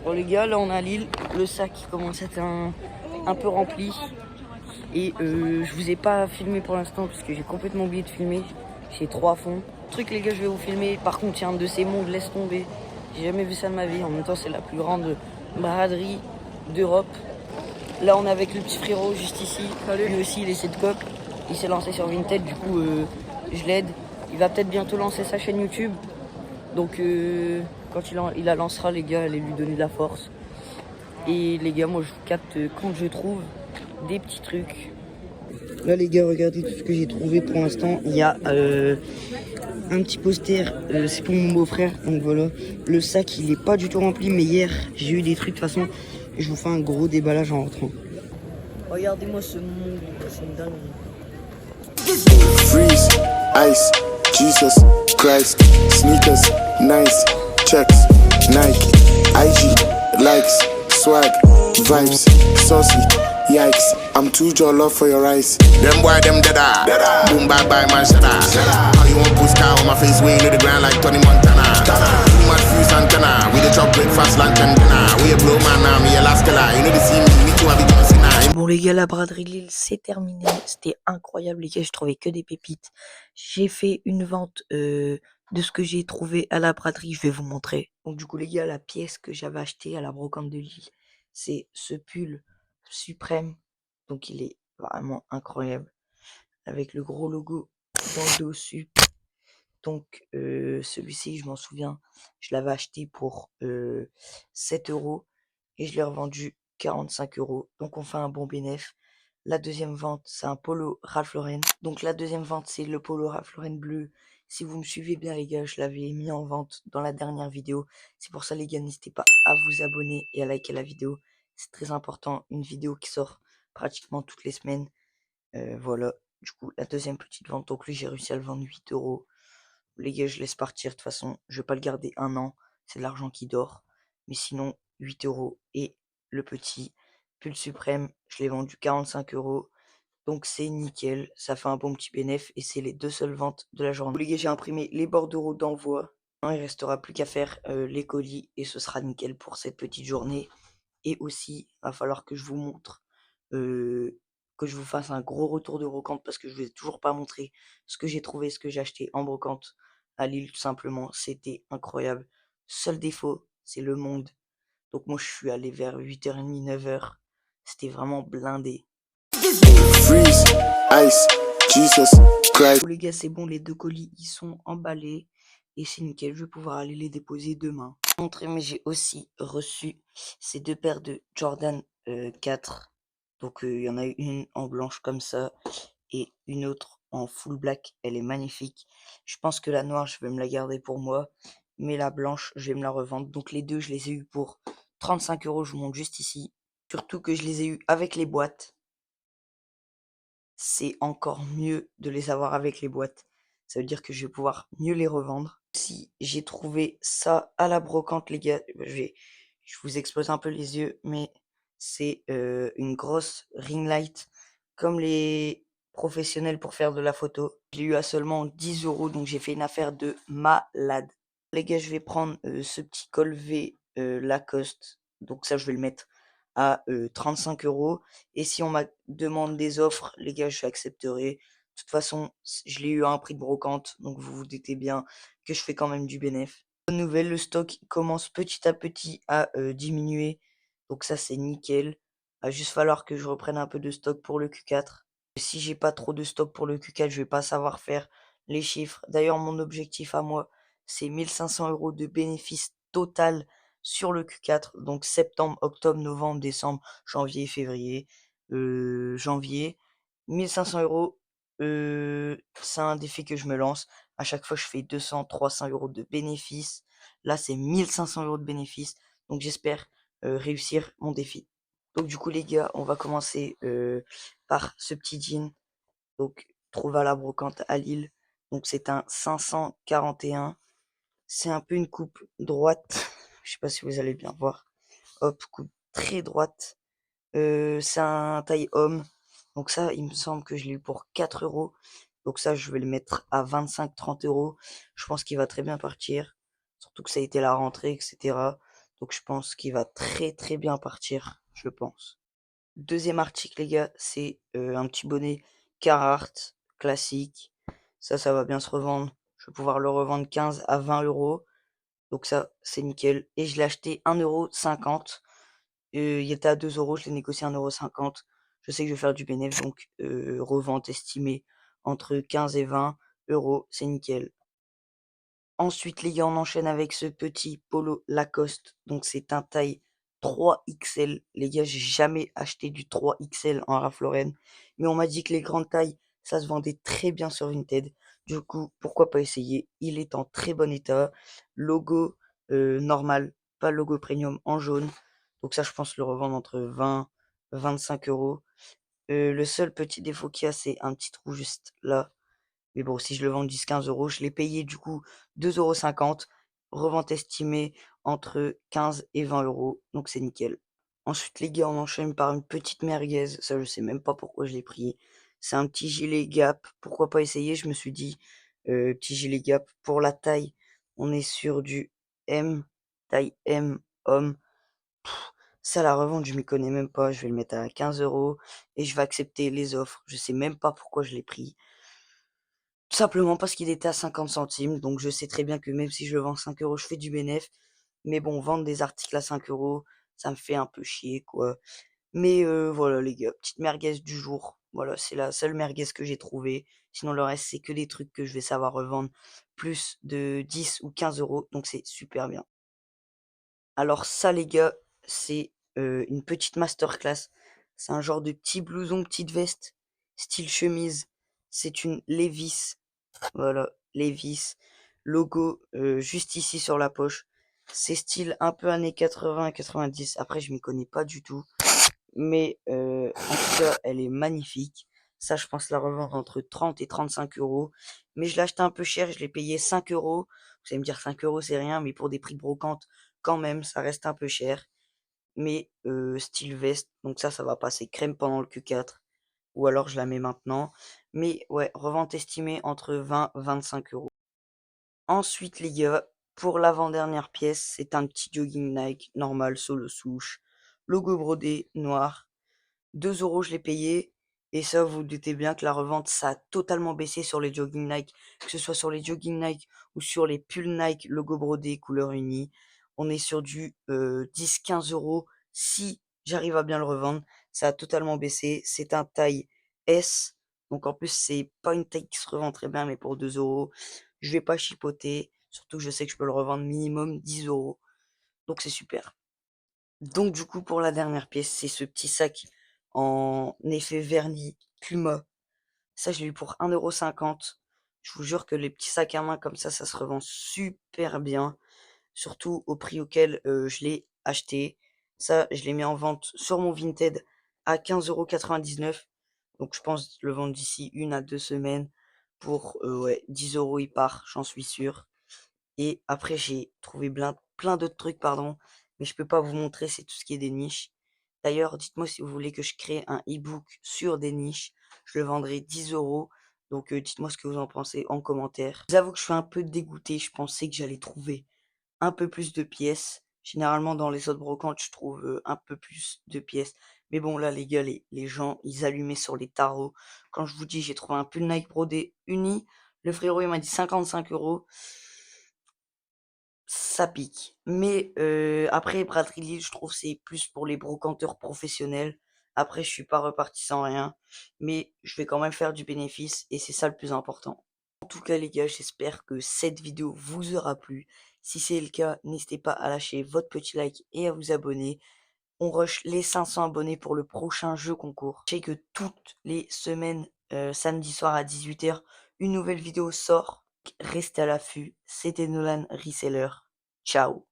Bon les gars, là on est à Lille, le sac commence à être un peu rempli. Et je vous ai pas filmé pour l'instant parce que j'ai complètement oublié de filmer. J'ai 3 fonds. Truc les gars, je vais vous filmer. Par contre, il y a un de ces mondes, laisse tomber. J'ai jamais vu ça de ma vie. En même temps, c'est la plus grande braderie d'Europe. Là, on est avec le petit frérot juste ici. Lui aussi, il essaie de cop. Il s'est lancé sur Vinted, du coup, je l'aide. Il va peut-être bientôt lancer sa chaîne YouTube. Donc, quand il la lancera, les gars, allez lui donner de la force. Et les gars, moi, je vous capte quand je trouve des petits trucs. Là, les gars, regardez tout ce que j'ai trouvé pour l'instant. Il y a un petit poster, c'est pour mon beau-frère. Donc voilà, le sac, il est pas du tout rempli. Mais hier, j'ai eu des trucs. De toute façon, je vous fais un gros déballage en rentrant. Regardez-moi ce monde, c'est une dinguerie. Freeze, ice, Jesus Christ, sneakers, nice, checks, Nike, IG, likes, swag, vibes, saucy, yikes. I'm too jollof for your eyes. Them boy, them deada. Boom, bye bye, man, shada. How you want post car on my face, way to the ground like Tony Montana. Too much fuse antenna. We the chop breakfast, lunch and dinner. We a blow man, now me a last killer. You know the see me too, I be John Cena. Bon les gars, la braderie de Lille, c'est terminé. C'était incroyable les gars, je trouvais que des pépites. J'ai fait une vente de ce que j'ai trouvé à la braderie, je vais vous montrer. Donc du coup les gars, la pièce que j'avais achetée à la brocante de Lille, c'est ce pull suprême. Donc il est vraiment incroyable. Avec le gros logo dans le dos sup. Donc celui-ci, je m'en souviens, je l'avais acheté pour 7 € et je l'ai revendu 45 €. Donc on fait un bon bénéf. La deuxième vente, c'est un polo Ralph Lauren. Donc la deuxième vente, c'est le polo Ralph Lauren bleu. Si vous me suivez bien les gars, je l'avais mis en vente dans la dernière vidéo. C'est pour ça les gars, n'hésitez pas à vous abonner et à liker la vidéo. C'est très important, une vidéo qui sort pratiquement toutes les semaines. Voilà, du coup la deuxième petite vente, donc lui j'ai réussi à le vendre 8 €. Les gars, je laisse partir. De toute façon, je vais pas le garder un an. C'est de l'argent qui dort. Mais sinon, 8 €. Et le petit pull suprême, je l'ai vendu 45 €. Donc c'est nickel. Ça fait un bon petit bénéf. Et c'est les deux seules ventes de la journée. Les gars, j'ai imprimé les bordereaux d'envoi. Il restera plus qu'à faire les colis. Et ce sera nickel pour cette petite journée. Et aussi, il va falloir que je vous montre, que je vous fasse un gros retour de brocante parce que je vous ai toujours pas montré ce que j'ai trouvé, ce que j'ai acheté en brocante à Lille, tout simplement. C'était incroyable. Seul défaut, c'est le monde. Donc moi, je suis allé vers 8h30, 9h. C'était vraiment blindé. Freeze, ice, Jesus Christ. Bon, les gars, c'est bon, les 2 colis, ils sont emballés. Et c'est nickel, je vais pouvoir aller les déposer demain. Montrer, mais j'ai aussi reçu ces 2 paires de Jordan 4. Donc il y en a une en blanche comme ça et une autre en full black. Elle est magnifique. Je pense que la noire, je vais me la garder pour moi. Mais la blanche, je vais me la revendre. Donc les deux, je les ai eu pour 35 €. Je vous montre juste ici. Surtout que je les ai eu avec les boîtes. C'est encore mieux de les avoir avec les boîtes. Ça veut dire que je vais pouvoir mieux les revendre. Si j'ai trouvé ça à la brocante, les gars, je vous expose un peu les yeux, mais c'est une grosse ring light comme les professionnels pour faire de la photo. Je l'ai eu à seulement 10 €, donc j'ai fait une affaire de malade. Les gars, je vais prendre ce petit col V Lacoste. Donc ça, je vais le mettre à 35 €. Et si on m'a demande des offres, les gars, je accepterai. De toute façon, je l'ai eu à un prix de brocante, donc vous vous doutez bien que je fais quand même du bénéf. Bonne nouvelle, le stock commence petit à petit à diminuer. Donc ça, c'est nickel. Il va juste falloir que je reprenne un peu de stock pour le Q4. Si j'ai pas trop de stock pour le Q4, je vais pas savoir faire les chiffres. D'ailleurs, mon objectif à moi, c'est 1500 € de bénéfice total sur le Q4. Donc septembre, octobre, novembre, décembre, janvier, février, janvier. 1500 €, c'est un défi que je me lance. À chaque fois, je fais 200, 300 € de bénéfice. Là, c'est 1500 € de bénéfice. Donc j'espère réussir mon défi. Donc du coup, les gars, on va commencer par ce petit jean. Donc, trouvé à la brocante à Lille. Donc c'est un 541. C'est un peu une coupe droite. Je sais pas si vous allez bien voir. Hop, coupe très droite. C'est un taille homme. Donc ça, il me semble que je l'ai eu pour 4 €. Donc ça, je vais le mettre à 25-30 €. Je pense qu'il va très bien partir. Surtout que ça a été la rentrée, etc. Donc je pense qu'il va très très bien partir, je pense. Deuxième article les gars, c'est, un petit bonnet Carhartt classique. Ça va bien se revendre. Je vais pouvoir le revendre 15 à 20 €. Donc ça, c'est nickel et je l'ai acheté 1,50 €. Il était à 2 €, je l'ai négocié 1,50 €. Je sais que je vais faire du bénéf donc revente estimée entre 15 et 20 €, c'est nickel. Ensuite, les gars, on enchaîne avec ce petit polo Lacoste. Donc, c'est un taille 3XL. Les gars, j'ai jamais acheté du 3XL en Ralph Lauren. Mais on m'a dit que les grandes tailles, ça se vendait très bien sur Vinted. Du coup, pourquoi pas essayer? Il est en très bon état. Logo normal, pas logo premium en jaune. Donc ça, je pense le revendre entre 20 et 25 €. Le seul petit défaut qu'il y a, c'est un petit trou juste là. Mais bon, si je le vends 10-15 €, je l'ai payé du coup 2,50 €. Revente estimée entre 15 et 20 €, donc c'est nickel. Ensuite, les gars, on enchaîne par une petite merguez. Ça, je sais même pas pourquoi je l'ai pris. C'est un petit gilet Gap. Pourquoi pas essayer? Je me suis dit, petit gilet Gap. Pour la taille, on est sur du M, taille M, homme. Ça, la revente, je m'y connais même pas. Je vais le mettre à 15 € et je vais accepter les offres. Je sais même pas pourquoi je l'ai pris. Tout simplement parce qu'il était à 50 centimes, donc je sais très bien que même si je le vends 5 €, je fais du bénéf. Mais bon, vendre des articles à 5 €, ça me fait un peu chier, quoi. Mais voilà les gars, petite merguez du jour. Voilà, c'est la seule merguez que j'ai trouvée. Sinon le reste, c'est que des trucs que je vais savoir revendre plus de 10 ou 15 €, donc c'est super bien. Alors ça les gars, c'est, une petite masterclass. C'est un genre de petit blouson, petite veste, style chemise. C'est une Levi's. Voilà, Levi's, logo juste ici sur la poche. C'est style un peu années 80-90. Après, je m'y connais pas du tout. Mais en tout cas, elle est magnifique. Ça, je pense la revendre entre 30 et 35 €. Mais je l'ai acheté un peu cher, je l'ai payé 5 €. Vous allez me dire 5 € c'est rien, mais pour des prix de brocante, quand même, ça reste un peu cher. Mais style veste, donc ça va passer crème pendant le Q4. Ou alors je la mets maintenant. Mais ouais, revente estimée entre 20 et 25 €. Ensuite, les gars, pour l'avant-dernière pièce, c'est un petit jogging Nike normal, solo souche, logo brodé noir. 2 € je l'ai payé. Et ça, vous vous doutez bien que la revente, ça a totalement baissé sur les jogging Nike, que ce soit sur les jogging Nike ou sur les pulls Nike logo brodé couleur unie. On est sur du 10-15 € si j'arrive à bien le revendre. Ça a totalement baissé. C'est un taille S. Donc en plus, c'est pas une taille qui se revend très bien, mais pour 2 €, je vais pas chipoter. Surtout que je sais que je peux le revendre minimum 10 €. Donc c'est super. Donc du coup, pour la dernière pièce, c'est ce petit sac en effet vernis Puma. Ça, je l'ai eu pour 1,50 €. Je vous jure que les petits sacs à main comme ça se revend super bien, surtout au prix auquel, je l'ai acheté. Ça, je l'ai mis en vente sur mon Vinted à 15,99 €. Donc je pense le vendre d'ici 1 à 2 semaines pour, ouais, 10 € il part, j'en suis sûr. Et après, j'ai trouvé plein d'autres trucs, pardon, mais je peux pas vous montrer, c'est tout ce qui est des niches. D'ailleurs, dites-moi si vous voulez que je crée un e-book sur des niches. Je le vendrai 10 €. Donc, dites-moi ce que vous en pensez en commentaire. Je vous avoue que je suis un peu dégoûté. Je pensais que j'allais trouver un peu plus de pièces. Généralement, dans les autres brocantes, je trouve un peu plus de pièces. Mais bon, là, les gars, les gens, ils allumaient sur les tarots. Quand je vous dis, j'ai trouvé un pull Nike brodé uni. Le frérot, il m'a dit 55 €. Ça pique. Mais après Braderie Lille, je trouve c'est plus pour les brocanteurs professionnels. Après, je suis pas reparti sans rien, mais je vais quand même faire du bénéfice et c'est ça le plus important. En tout cas, les gars, j'espère que cette vidéo vous aura plu. Si c'est le cas, n'hésitez pas à lâcher votre petit like et à vous abonner. On rush les 500 abonnés pour le prochain jeu concours. Je sais que toutes les semaines, samedi soir à 18 h, une nouvelle vidéo sort. Restez à l'affût. C'était Nolan Reseller. Ciao.